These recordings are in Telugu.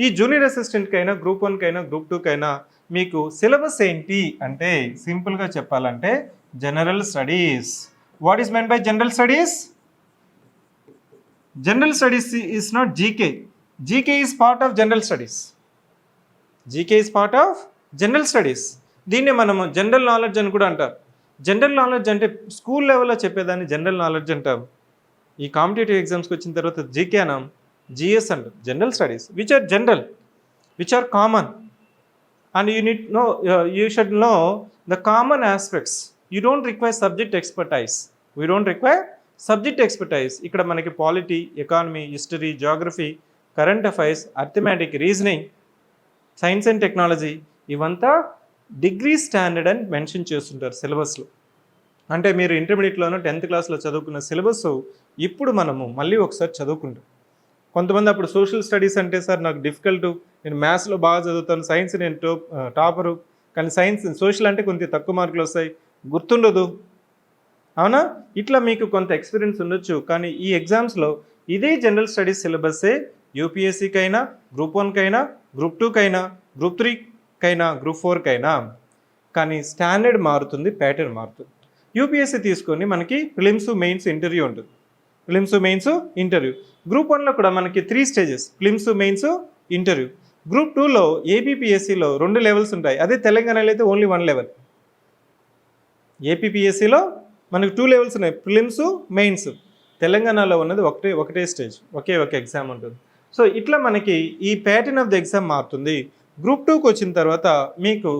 ఈ జూనియర్ అసిస్టెంట్కైనా గ్రూప్ 1కైనా గ్రూప్ 2కైనా మీకు సిలబస్ ఏంటి అంటే సింపుల్గా చెప్పాలంటే general studies. What is men by general studies? General studies is not GK. GK is part of general studies. GK is part of general studies. దీన్నే మనము జనరల్ నాలెడ్జ్ అని కూడా అంటారు. జనరల్ నాలెడ్జ్ అంటే స్కూల్ లెవెల్లో చెప్పేదాన్ని జనరల్ నాలెడ్జ్ అంటాం. ఈ కాంపిటేటివ్ ఎగ్జామ్స్కి వచ్చిన తర్వాత జీకే అనం, జిఎస్ అంటాం. General studies which are general, which are common, and you should know the common aspects. You don't require subject expertise. We don't require subject expertise. ఇక్కడ మనకి polity, economy, history, geography, current affairs, arithmetic, reasoning, science and technology ఇవంతా డిగ్రీ స్టాండర్డ్ అని మెన్షన్ చేస్తుంటారు సిలబస్లో. అంటే మీరు ఇంటర్మీడియట్లోనో 10th క్లాస్లో చదువుకున్న సిలబస్ ఇప్పుడు మనము మళ్ళీ ఒకసారి చదువుకుంటాం. కొంతమంది అప్పుడు సోషల్ స్టడీస్ అంటే సార్ నాకు డిఫికల్ట్, నేను మ్యాథ్స్లో బాగా చదువుతాను, సైన్స్ నేను టాపరు, కానీ సోషల్ అంటే కొంచెం తక్కువ మార్కులు వస్తాయి, గుర్తుండదు, అవునా? ఇట్లా మీకు కొంత ఎక్స్పీరియన్స్ ఉండొచ్చు. కానీ ఈ ఎగ్జామ్స్లో ఇదే జనరల్ స్టడీస్ సిలబస్సే యూపీఎస్సీకైనా, గ్రూప్ 1కైనా, గ్రూప్ 2కైనా, గ్రూప్ 3కైనా, గ్రూప్ 4కైనా. కానీ స్టాండర్డ్ మారుతుంది, ప్యాటర్న్ మారుతుంది. యూపీఎస్సీ తీసుకొని మనకి ప్రిలిమ్స్, మెయిన్స్, ఇంటర్వ్యూ ఉంటుంది. Prelims, mains, interview. గ్రూప్ 1లో కూడా మనకి 3 stages, prelims, mains, interview. Group 2లో ఏపీపీఎస్సీలో 2 లెవెల్స్ ఉంటాయి. అదే తెలంగాణలో అయితే ఓన్లీ 1 లెవెల్. ఏపీపీఎస్సీలో మనకు 2 లెవెల్స్ ఉన్నాయి, ప్రిలిమ్స్, మెయిన్స్. తెలంగాణలో ఉన్నది ఒకటే స్టేజ్, ఒకే ఎగ్జామ్ ఉంటుంది. సో ఇట్లా మనకి ఈ ప్యాటర్న్ ఆఫ్ ద ఎగ్జామ్ మారుతుంది. గ్రూప్ 2కి వచ్చిన తర్వాత మీకు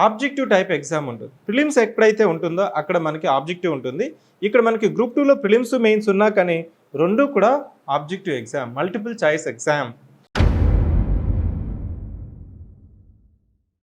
ఆబ్జెక్టివ్ టైప్ ఎగ్జామ్ ఉంటుంది. ప్రిలిమ్స్ ఎక్కడైతే ఉంటుందో అక్కడ మనకి ఆబ్జెక్టివ్ ఉంటుంది. ఇక్కడ మనకి గ్రూప్ 2లో ప్రిలిమ్స్, మెయిన్స్ ఉన్నా కానీ 2 కూడా objective exam, multiple choice exam.